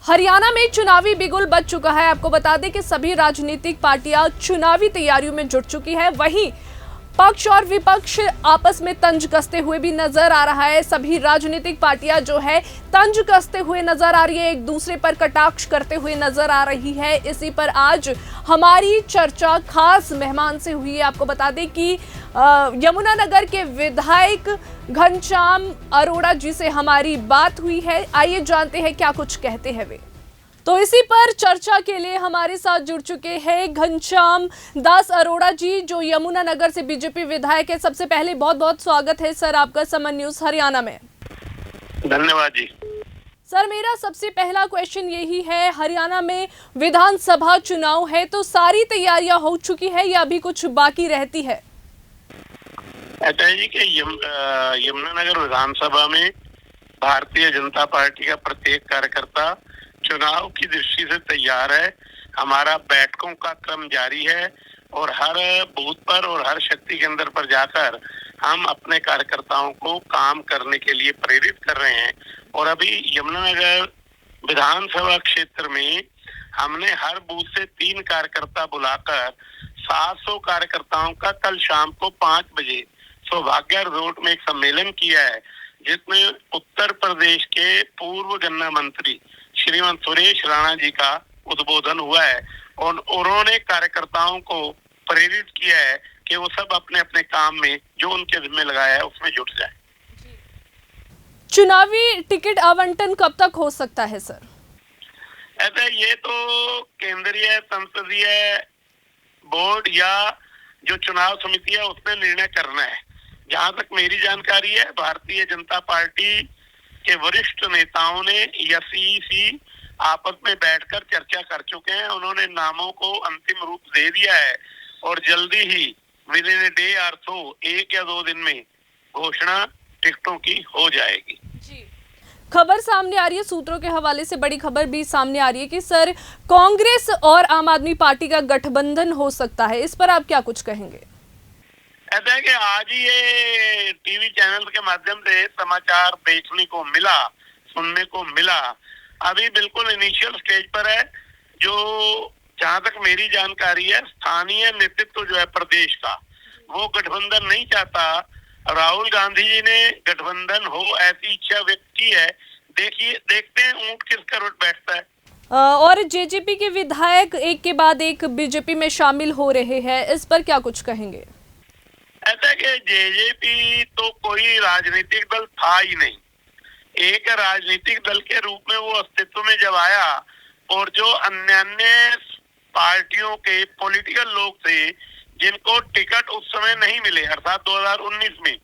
हरियाणा में चुनावी बिगुल बज चुका है। आपको बता दें कि सभी राजनीतिक पार्टियां चुनावी तैयारियों में जुट चुकी है। वहीं पक्ष और विपक्ष आपस में तंज कसते हुए भी नजर आ रहा है। सभी राजनीतिक पार्टियां जो है तंज कसते हुए नजर आ रही है, एक दूसरे पर कटाक्ष करते हुए नजर आ रही है। इसी पर आज हमारी चर्चा खास मेहमान से हुई है। आपको बता दें कि यमुनानगर के विधायक घनश्याम अरोड़ा जी से हमारी बात हुई है। आइए जानते हैं क्या कुछ कहते हैं वे। तो इसी पर चर्चा के लिए हमारे साथ जुड़ चुके हैं घनश्याम दास अरोड़ा जी, जो यमुनानगर से बीजेपी विधायक है। सबसे पहले बहुत बहुत स्वागत है सर आपका समन न्यूज हरियाणा में। धन्यवाद जी। सर, मेरा सबसे पहला क्वेश्चन यही है, हरियाणा में विधानसभा चुनाव है तो सारी तैयारियां हो चुकी है या अभी कुछ बाकी रहती है? ऐसा है जी कि यमुनानगर विधानसभा में भारतीय जनता पार्टी का प्रत्येक कार्यकर्ता चुनाव की दृष्टि से तैयार है। हमारा बैठकों का क्रम जारी है और हर बूथ पर और हर शक्ति केंद्र पर जाकर हम अपने कार्यकर्ताओं को काम करने के लिए प्रेरित कर रहे हैं। और अभी यमुनानगर विधानसभा क्षेत्र में हमने हर बूथ से 3 कार्यकर्ता बुलाकर 700 कार्यकर्ताओं का कल शाम को 5 बजे सौभाग्य रोड में एक सम्मेलन किया है, जिसमें उत्तर प्रदेश के पूर्व गन्ना मंत्री श्रीमान सुरेश राणा जी का उद्बोधन हुआ है और उन्होंने कार्यकर्ताओं को प्रेरित किया है कि वो सब अपने अपने काम में जो उनके जिम्मे लगाया है उसमें जुट जाए। चुनावी टिकट आवंटन कब तक हो सकता है सर? ऐसा ये तो केंद्रीय संसदीय बोर्ड या जो चुनाव समिति है उसने निर्णय करना है। जहां तक मेरी जानकारी है, भारतीय जनता पार्टी के वरिष्ठ नेताओं ने या सीईसी आपस में बैठकर चर्चा कर चुके हैं। उन्होंने नामों को अंतिम रूप दे दिया है और जल्दी ही विद इन डे और सो 1 या 2 दिन में घोषणा टिकटों की हो जाएगी। खबर सामने आ रही है, सूत्रों के हवाले से बड़ी खबर भी सामने आ रही है कि सर कांग्रेस और आम आदमी पार्टी का गठबंधन हो सकता है। इस पर आप क्या कुछ कहेंगे? ऐसा है कि आज ही ये टीवी चैनल के माध्यम से समाचार देखने को मिला, सुनने को मिला। अभी बिल्कुल इनिशियल स्टेज पर है। जो जहां तक मेरी जानकारी है, स्थानीय नेतृत्व जो है प्रदेश का, वो गठबंधन नहीं चाहता। राहुल गांधी जी ने गठबंधन हो ऐसी इच्छा व्यक्त की है। देखते हैं ऊंट किस करोड़ बैठता है। और जेजेपी के विधायक एक के बाद एक बीजेपी में शामिल हो रहे हैं, इस पर क्या कुछ कहेंगे? ऐसा कि जेजेपी तो कोई राजनीतिक दल था ही नहीं। एक राजनीतिक दल के रूप में वो अस्तित्व में जब आया और जो अन्य पार्टियों के पॉलिटिकल लोग थे जिनको टिकट उस समय नहीं मिले, अर्थात 2019 में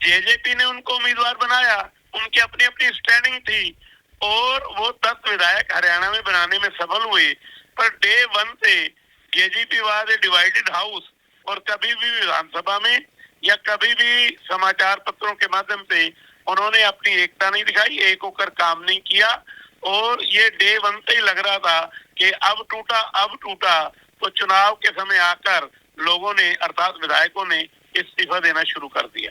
जेजेपी ने उनको उम्मीदवार बनाया। उनकी अपनी अपनी स्टैंडिंग थी और वो 10 विधायक हरियाणा में बनाने में सफल हुए। पर डे 1 से JJP was a divided house और कभी भी विधानसभा में या कभी भी समाचार पत्रों के माध्यम से उन्होंने अपनी एकता नहीं दिखाई, एक होकर काम नहीं किया। और ये डे 1 से ही लग रहा था कि अब टूटा। तो चुनाव के समय आकर लोगों ने अर्थात विधायकों ने इस्तीफा देना शुरू कर दिया।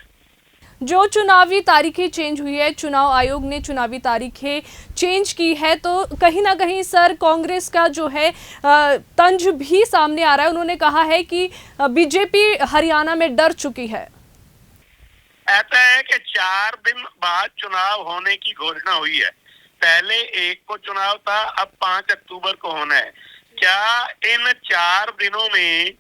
जो चुनावी तारीखें चेंज हुई है, चुनाव आयोग ने चुनावी तारीखें चेंज की है, तो कहीं ना कहीं सर कांग्रेस का जो है तंज भी सामने आ रहा है। उन्होंने कहा है कि बीजेपी हरियाणा में डर चुकी है। ऐसा है कि 4 दिन बाद चुनाव होने की घोषणा हुई है। पहले 1 को चुनाव था, अब 5 अक्टूबर को होना है। क्या इन 4 दिनों में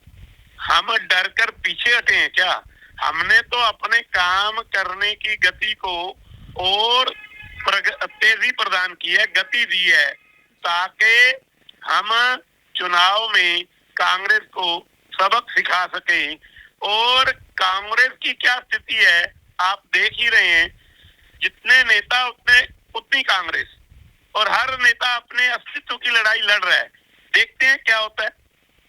हम डर कर पीछे हटे हैं क्या? हमने तो अपने काम करने की गति को और तेजी प्रदान की है, गति दी है, ताकि हम चुनाव में कांग्रेस को सबक सिखा सकें। और कांग्रेस की क्या स्थिति है आप देख ही रहे हैं। जितने नेता उतनी कांग्रेस और हर नेता अपने अस्तित्व की लड़ाई लड़ रहा है। देखते हैं क्या होता है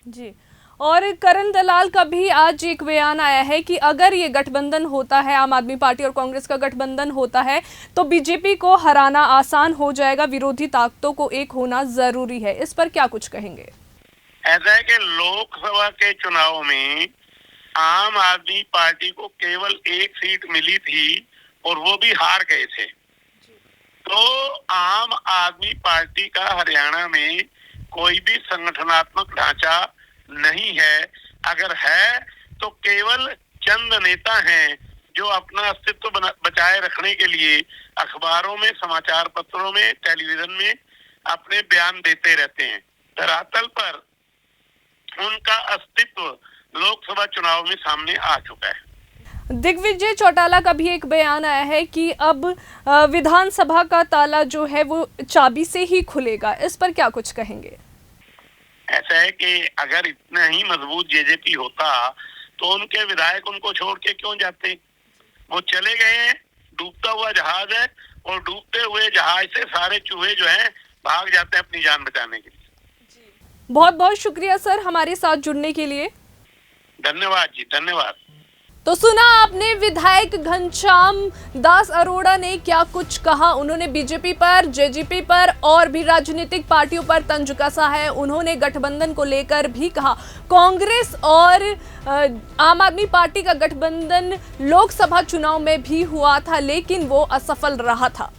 जी। और करण दलाल का भी आज एक बयान आया है कि अगर ये गठबंधन होता है, आम आदमी पार्टी और कांग्रेस का गठबंधन होता है, तो बीजेपी को हराना आसान हो जाएगा। विरोधी ताकतों को एक होना जरूरी है। इस पर क्या कुछ कहेंगे? ऐसा है कि लोकसभा के चुनाव में आम आदमी पार्टी को केवल 1 सीट मिली थी और वो भी हार गए थे। तो आम आदमी पार्टी का हरियाणा में कोई भी संगठनात्मक ढांचा नहीं है। अगर है तो केवल चंद नेता हैं जो अपना अस्तित्व बचाए रखने के लिए अखबारों में, समाचार पत्रों में, टेलीविजन में अपने बयान देते रहते हैं। धरातल पर उनका अस्तित्व लोकसभा चुनाव में सामने आ चुका है। दिग्विजय चौटाला का भी एक बयान आया है कि अब विधानसभा का ताला जो है वो चाबी से ही खुलेगा, इस पर क्या कुछ कहेंगे? ऐसा है कि अगर इतना ही मजबूत जेजेपी होता तो उनके विधायक उनको छोड़ के क्यों जाते? वो चले गए हैं, डूबता हुआ जहाज है, और डूबते हुए जहाज से सारे चूहे जो हैं भाग जाते हैं अपनी जान बचाने के लिए। बहुत बहुत शुक्रिया सर हमारे साथ जुड़ने के लिए। धन्यवाद जी, धन्यवाद। तो सुना आपने विधायक घनश्याम दास अरोड़ा ने क्या कुछ कहा। उन्होंने बीजेपी पर, जेजेपी पर और भी राजनीतिक पार्टियों पर तंज कसा है। उन्होंने गठबंधन को लेकर भी कहा। कांग्रेस और आम आदमी पार्टी का गठबंधन लोकसभा चुनाव में भी हुआ था, लेकिन वो असफल रहा था।